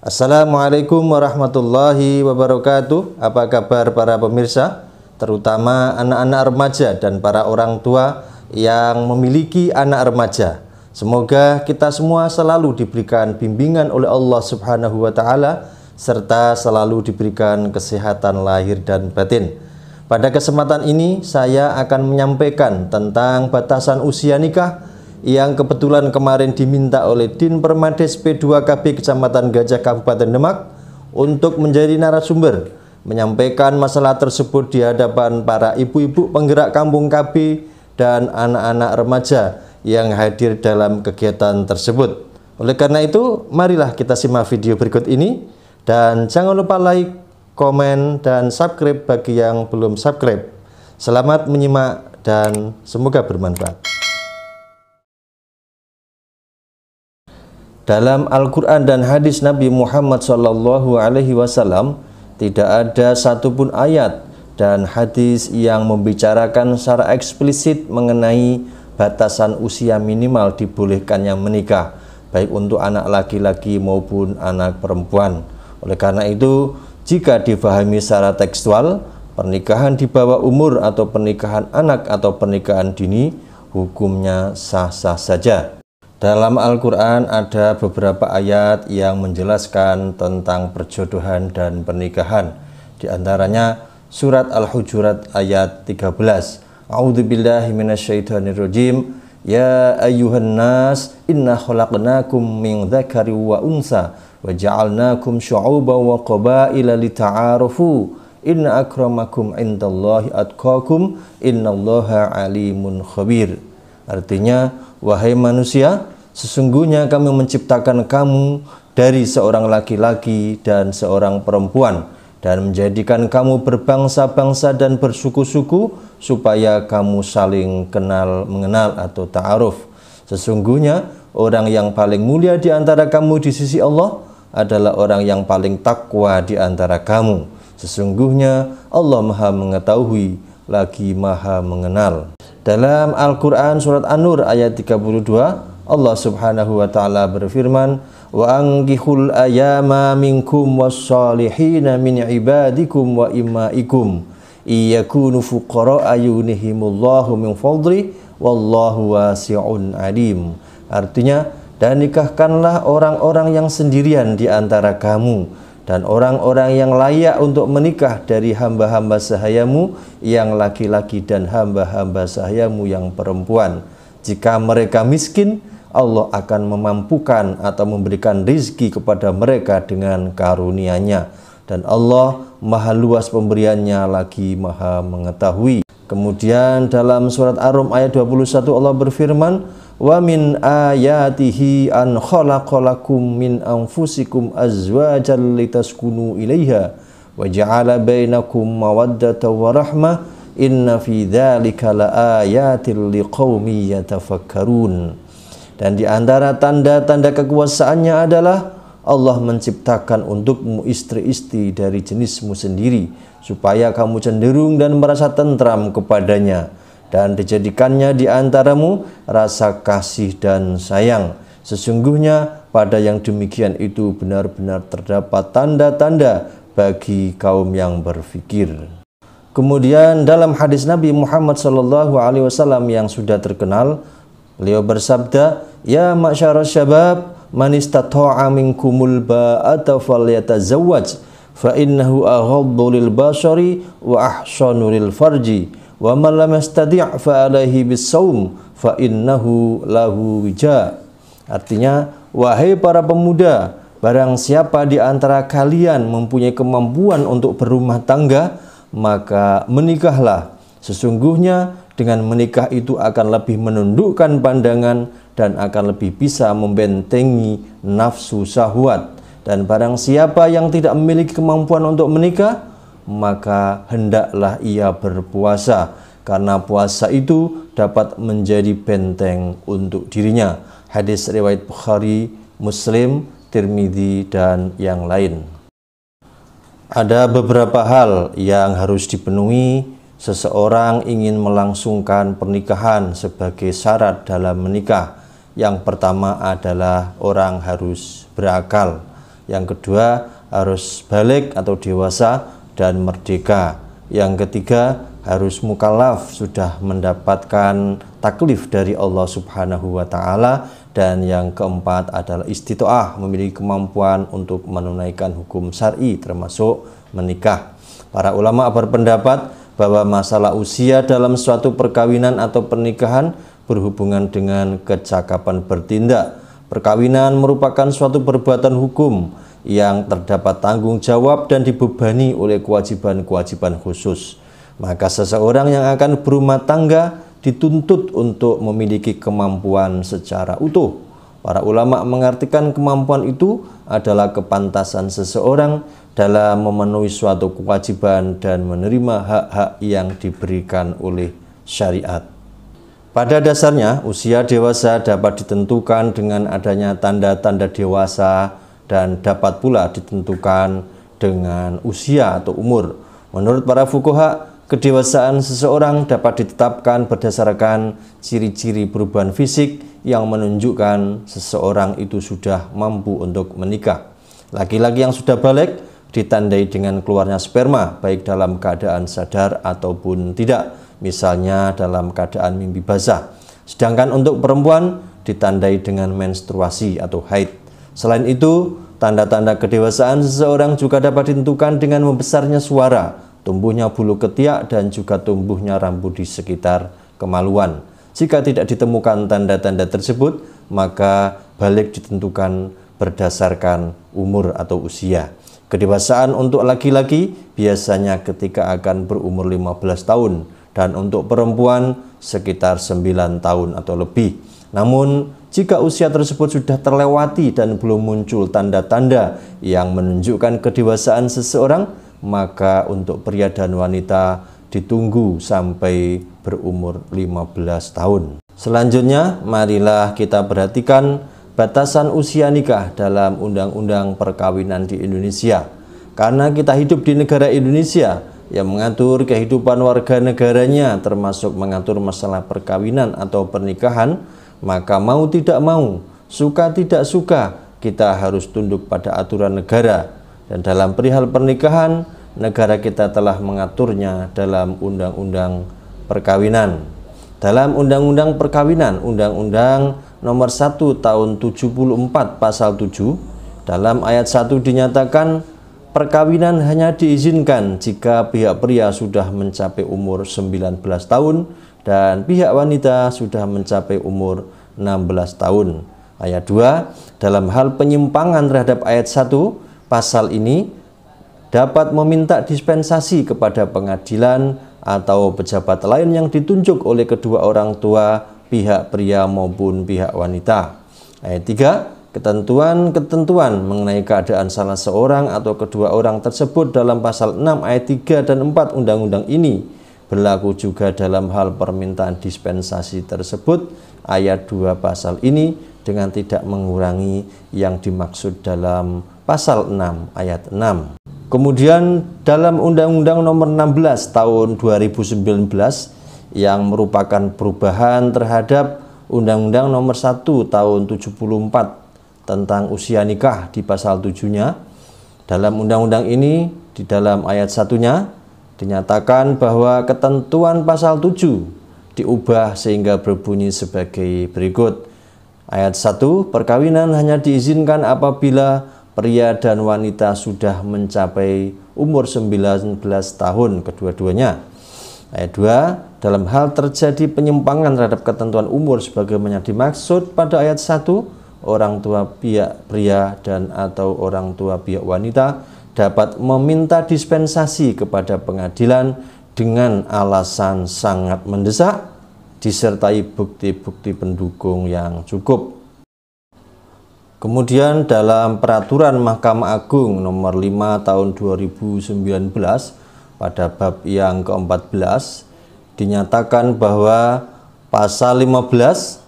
Assalamualaikum warahmatullahi wabarakatuh. Apa kabar para pemirsa, terutama anak-anak remaja dan para orang tua yang memiliki anak remaja. Semoga kita semua selalu diberikan bimbingan oleh Allah Subhanahu wa Ta'ala, serta selalu diberikan kesehatan lahir dan batin. Pada kesempatan ini saya akan menyampaikan tentang batasan usia nikah yang kebetulan kemarin diminta oleh Din Permades P2KB Kecamatan Gajah Kabupaten Demak untuk menjadi narasumber menyampaikan masalah tersebut di hadapan para ibu-ibu penggerak kampung KB dan anak-anak remaja yang hadir dalam kegiatan tersebut. Oleh karena itu, marilah kita simak video berikut ini dan jangan lupa like, komen, dan subscribe bagi yang belum subscribe. Selamat menyimak dan semoga bermanfaat. Dalam Al-Quran dan hadis Nabi Muhammad SAW tidak ada satupun ayat dan hadis yang membicarakan secara eksplisit mengenai batasan usia minimal dibolehkannya menikah, baik untuk anak laki-laki maupun anak perempuan. Oleh karena itu, jika difahami secara tekstual, pernikahan di bawah umur atau pernikahan anak atau pernikahan dini hukumnya sah-sah saja. Dalam Al-Quran ada beberapa ayat yang menjelaskan tentang perjodohan dan pernikahan. Di antaranya surat Al-Hujurat ayat 13. A'udzubillahi minasyaitonirrajim. Ya ayyuhan nas inna khalaqnakum min dzakari wa unsa wa ja'alnakum syu'uban wa qabaila lita'arufu. Inna akramakum indallahi atqakum innallaha alimun khabir. Artinya, wahai manusia, sesungguhnya kami menciptakan kamu dari seorang laki-laki dan seorang perempuan dan menjadikan kamu berbangsa-bangsa dan bersuku-suku supaya kamu saling kenal mengenal atau ta'aruf. Sesungguhnya orang yang paling mulia di antara kamu di sisi Allah adalah orang yang paling takwa di antara kamu. Sesungguhnya Allah Maha mengetahui lagi Maha mengenal. Dalam Al-Quran surat An-Nur ayat 32, Allah Subhanahu wa Ta'ala berfirman, wa angkihul ayama minkum wassalihina min ibadikum wa imaikum iyakunu fuqara ayunihimullahu min fadli wallahu wasi'un alim. Artinya, dan nikahkanlah orang-orang yang sendirian di antara kamu dan orang-orang yang layak untuk menikah dari hamba-hamba sahayamu yang laki-laki dan hamba-hamba sahayamu yang perempuan. Jika mereka miskin, Allah akan memampukan atau memberikan rizki kepada mereka dengan karunia-Nya. Dan Allah maha luas pemberiannya lagi maha mengetahui. Kemudian dalam surat Ar-Rum ayat 21 Allah berfirman, wa min ayatihi an khalaqalakum min anfusikum azwajan litaskunu ilaiha wa ja'ala bainakum mawaddatan wa rahmah inna fi dzalika laayatil liqaumi yatafakkarun. Dan di antara tanda-tanda kekuasaannya adalah Allah menciptakan untukmu istri-istri dari jenismu sendiri supaya kamu cenderung dan merasa tentram kepadanya, dan dijadikannya di antaramu rasa kasih dan sayang. Sesungguhnya pada yang demikian itu benar-benar terdapat tanda-tanda bagi kaum yang berfikir. Kemudian dalam hadis Nabi Muhammad SAW yang sudah terkenal, beliau bersabda, ya ma'syarasy syabab man istata'a minkumul ba'ata falyatazawwaj fa innahu aghaddu lil basari wa ahsanu lil farji wa man lam yastati' fa alaihi bisawm fa innahu lahu wija. Artinya, wahai para pemuda, barang siapa di antara kalian mempunyai kemampuan untuk berumah tangga, maka menikahlah. Sesungguhnya dengan menikah itu akan lebih menundukkan pandangan dan akan lebih bisa membentengi nafsu syahwat. Dan barang siapa yang tidak memiliki kemampuan untuk menikah, maka hendaklah ia berpuasa, karena puasa itu dapat menjadi benteng untuk dirinya. Hadis riwayat Bukhari, Muslim, Tirmidzi, dan yang lain. Ada beberapa hal yang harus dipenuhi seseorang ingin melangsungkan pernikahan sebagai syarat dalam menikah. Yang pertama adalah orang harus berakal. Yang kedua, harus balik atau dewasa dan merdeka. Yang ketiga, harus mukallaf, sudah mendapatkan taklif dari Allah Subhanahu wa Ta'ala. Dan yang keempat adalah istitoah, memiliki kemampuan untuk menunaikan hukum syar'i termasuk menikah. Para ulama berpendapat bahwa masalah usia dalam suatu perkawinan atau pernikahan berhubungan dengan kecakapan bertindak. Perkawinan merupakan suatu perbuatan hukum yang terdapat tanggung jawab dan dibebani oleh kewajiban-kewajiban khusus. Maka seseorang yang akan berumah tangga dituntut untuk memiliki kemampuan secara utuh. Para ulama mengartikan kemampuan itu adalah kepantasan seseorang dalam memenuhi suatu kewajiban dan menerima hak-hak yang diberikan oleh syariat. Pada dasarnya, usia dewasa dapat ditentukan dengan adanya tanda-tanda dewasa dan dapat pula ditentukan dengan usia atau umur. Menurut para fuqaha, kedewasaan seseorang dapat ditetapkan berdasarkan ciri-ciri perubahan fisik yang menunjukkan seseorang itu sudah mampu untuk menikah. Laki-laki yang sudah balik ditandai dengan keluarnya sperma, baik dalam keadaan sadar ataupun tidak, misalnya dalam keadaan mimpi basah. Sedangkan untuk perempuan ditandai dengan menstruasi atau haid. Selain itu, tanda-tanda kedewasaan seseorang juga dapat ditentukan dengan membesarnya suara, tumbuhnya bulu ketiak, dan juga tumbuhnya rambut di sekitar kemaluan. Jika tidak ditemukan tanda-tanda tersebut, maka balik ditentukan berdasarkan umur atau usia. Kedewasaan untuk laki-laki biasanya ketika akan berumur 15 tahun dan untuk perempuan sekitar 9 tahun atau lebih. Namun, jika usia tersebut sudah terlewati dan belum muncul tanda-tanda yang menunjukkan kedewasaan seseorang, maka untuk pria dan wanita ditunggu sampai berumur 15 tahun. Selanjutnya, marilah kita perhatikan batasan usia nikah dalam undang-undang perkawinan di Indonesia. Karena kita hidup di negara Indonesia yang mengatur kehidupan warga negaranya, termasuk mengatur masalah perkawinan atau pernikahan, maka mau tidak mau, suka tidak suka, kita harus tunduk pada aturan negara. Dan dalam perihal pernikahan, negara kita telah mengaturnya dalam undang-undang perkawinan. Dalam undang-undang perkawinan, Undang-Undang Nomor 1 Tahun 74 Pasal 7, dalam ayat 1 dinyatakan perkawinan hanya diizinkan jika pihak pria sudah mencapai umur 19 tahun dan pihak wanita sudah mencapai umur 16 tahun. Ayat 2, dalam hal penyimpangan terhadap ayat 1 pasal ini dapat meminta dispensasi kepada pengadilan atau pejabat lain yang ditunjuk oleh kedua orang tua pihak pria maupun pihak wanita. Ayat 3, ketentuan-ketentuan mengenai keadaan salah seorang atau kedua orang tersebut dalam pasal 6 ayat 3 dan 4 undang-undang ini berlaku juga dalam hal permintaan dispensasi tersebut. Ayat 2 pasal ini dengan tidak mengurangi yang dimaksud dalam pasal 6 ayat 6. Kemudian dalam Undang-Undang Nomor 16 Tahun 2019 yang merupakan perubahan terhadap Undang-Undang Nomor 1 Tahun 74 tentang usia nikah di pasal 7-nya. Dalam undang-undang ini, di dalam ayat 1-nya dinyatakan bahwa ketentuan pasal 7 diubah sehingga berbunyi sebagai berikut. Ayat 1, perkawinan hanya diizinkan apabila pria dan wanita sudah mencapai umur 19 tahun kedua-duanya. Ayat 2, dalam hal terjadi penyimpangan terhadap ketentuan umur sebagaimana dimaksud pada ayat 1, orang tua pihak pria dan atau orang tua pihak wanita dapat meminta dispensasi kepada pengadilan dengan alasan sangat mendesak, disertai bukti-bukti pendukung yang cukup. Kemudian dalam Peraturan Mahkamah Agung Nomor 5 Tahun 2019 pada bab yang ke-14 dinyatakan bahwa pasal 15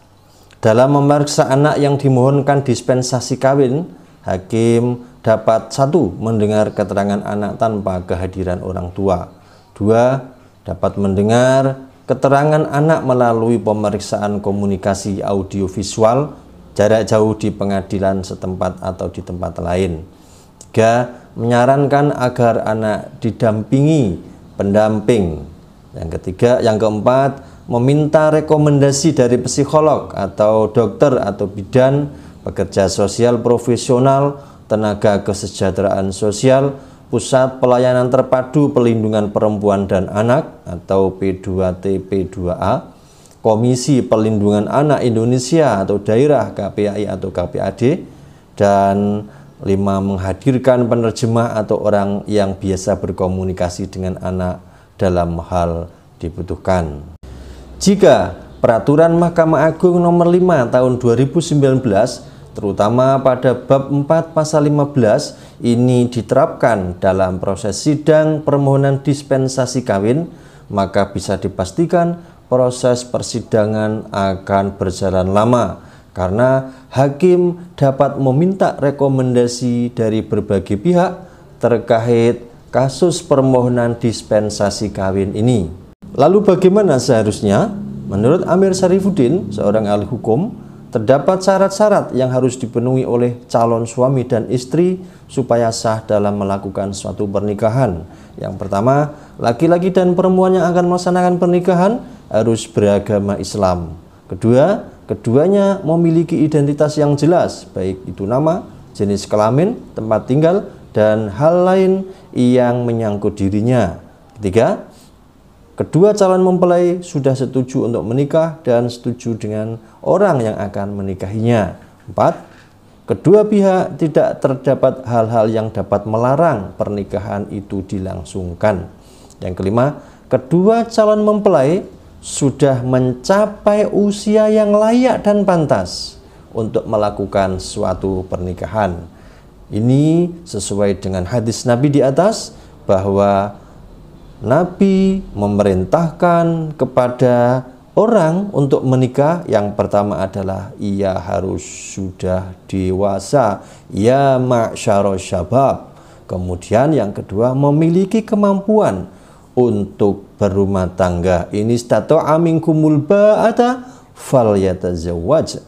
dalam memeriksa anak yang dimohonkan dispensasi kawin, hakim dapat 1. Mendengar keterangan anak tanpa kehadiran orang tua. 2. Dapat mendengar keterangan anak melalui pemeriksaan komunikasi audiovisual jarak jauh di pengadilan setempat atau di tempat lain. Ketiga, menyarankan agar anak didampingi pendamping. Yang keempat, meminta rekomendasi dari psikolog atau dokter atau bidan, pekerja sosial profesional, tenaga kesejahteraan sosial, Pusat Pelayanan Terpadu Pelindungan Perempuan dan Anak atau P2T P2A, Komisi Perlindungan Anak Indonesia atau daerah KPAI atau KPAD, dan 5, menghadirkan penerjemah atau orang yang biasa berkomunikasi dengan anak dalam hal dibutuhkan. Jika Peraturan Mahkamah Agung nomor 5 tahun 2019 terutama pada bab 4 pasal 15 ini diterapkan dalam proses sidang permohonan dispensasi kawin, maka bisa dipastikan proses persidangan akan berjalan lama karena hakim dapat meminta rekomendasi dari berbagai pihak terkait kasus permohonan dispensasi kawin ini. Lalu bagaimana seharusnya? Menurut Amir Syarifuddin, seorang ahli hukum, terdapat syarat-syarat yang harus dipenuhi oleh calon suami dan istri supaya sah dalam melakukan suatu pernikahan. Yang pertama, laki-laki dan perempuan yang akan melaksanakan pernikahan harus beragama Islam. Kedua, keduanya memiliki identitas yang jelas, baik itu nama, jenis kelamin, tempat tinggal, dan hal lain yang menyangkut dirinya. Ketiga, kedua calon mempelai sudah setuju untuk menikah dan setuju dengan orang yang akan menikahinya. 4, kedua pihak tidak terdapat hal-hal yang dapat melarang pernikahan itu dilangsungkan. Yang kelima, kedua calon mempelai sudah mencapai usia yang layak dan pantas untuk melakukan suatu pernikahan. Ini sesuai dengan hadis Nabi di atas bahwa Nabi memerintahkan kepada orang untuk menikah. Yang pertama adalah ia harus sudah dewasa, ya ma'syarus syabab. Kemudian yang kedua, memiliki kemampuan untuk berumah tangga. Ini istata'a minkumul ba'ata falyatazawwaj.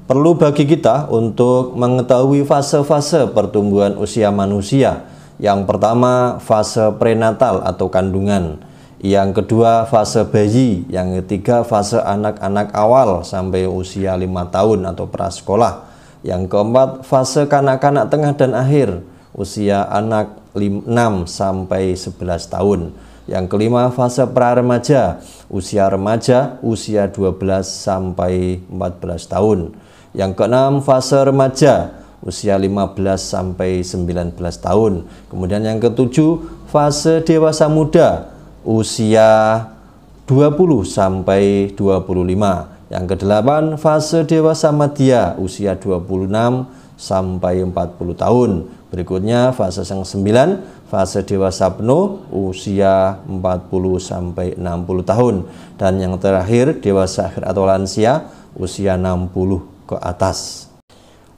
Perlu bagi kita untuk mengetahui fase-fase pertumbuhan usia manusia. Yang pertama, fase prenatal atau kandungan. Yang kedua, fase bayi. Yang ketiga, fase anak-anak awal sampai usia 5 tahun atau prasekolah. Yang keempat, fase kanak-kanak tengah dan akhir, usia anak 6 sampai 11 tahun. Yang kelima, fase pra-remaja, usia remaja, usia 12 sampai 14 tahun. Yang keenam, fase remaja, usia 15 sampai 19 tahun. Kemudian yang ketujuh, fase dewasa muda, usia 20 sampai 25. Yang kedelapan, fase dewasa madya, usia 26 sampai 40 tahun. Berikutnya fase yang 9, fase dewasa penuh, usia 40 sampai 60 tahun. Dan yang terakhir, dewasa akhir atau lansia, usia 60 ke atas.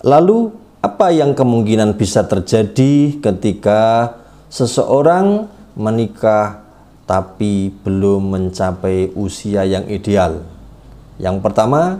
Lalu apa yang kemungkinan bisa terjadi ketika seseorang menikah tapi belum mencapai usia yang ideal? Yang pertama,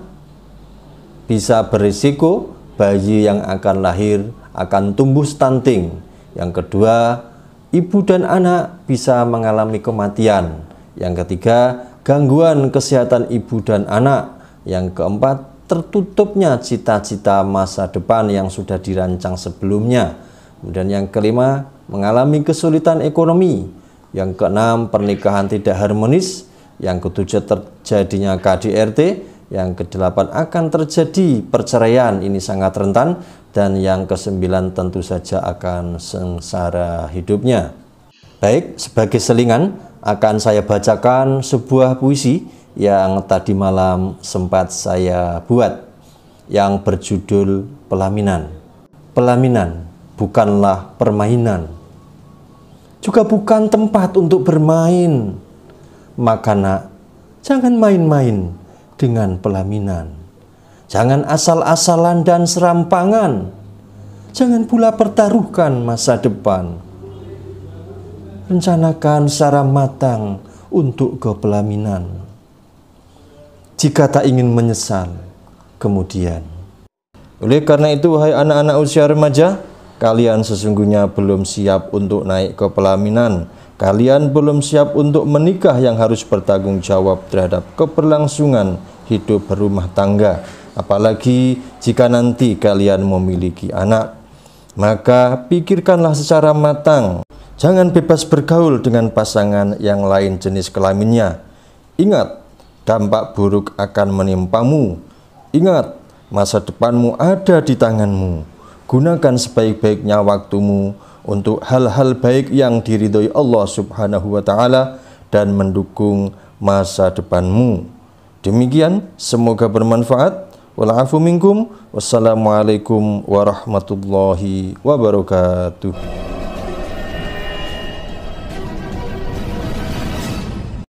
bisa berisiko bayi yang akan lahir akan tumbuh stunting. Yang kedua, ibu dan anak bisa mengalami kematian. Yang ketiga, gangguan kesehatan ibu dan anak. Yang keempat, tertutupnya cita-cita masa depan yang sudah dirancang sebelumnya. Kemudian yang kelima, mengalami kesulitan ekonomi. Yang keenam, pernikahan tidak harmonis. Yang ketujuh, terjadinya KDRT. Yang kedelapan, akan terjadi perceraian, ini sangat rentan. Dan yang kesembilan, tentu saja akan sengsara hidupnya. Baik, sebagai selingan akan saya bacakan sebuah puisi yang tadi malam sempat saya buat, yang berjudul Pelaminan. Pelaminan bukanlah permainan, juga bukan tempat untuk bermain. Maka nak, jangan main-main dengan pelaminan. Jangan asal-asalan dan serampangan. Jangan pula pertaruhkan masa depan. Rencanakan secara matang untuk kepelaminan. Jika tak ingin menyesal kemudian. Oleh karena itu, wahai anak-anak usia remaja, kalian sesungguhnya belum siap untuk naik ke pelaminan. Kalian belum siap untuk menikah yang harus bertanggung jawab terhadap keberlangsungan hidup berumah tangga. Apalagi jika nanti kalian memiliki anak. Maka pikirkanlah secara matang. Jangan bebas bergaul dengan pasangan yang lain jenis kelaminnya. Ingat, dampak buruk akan menimpamu. Ingat, masa depanmu ada di tanganmu. Gunakan sebaik-baiknya waktumu untuk hal-hal baik yang diridhoi Allah Subhanahu wa Ta'ala dan mendukung masa depanmu. Demikian, semoga bermanfaat. Wal afu minkum. Wassalamualaikum warahmatullahi wabarakatuh.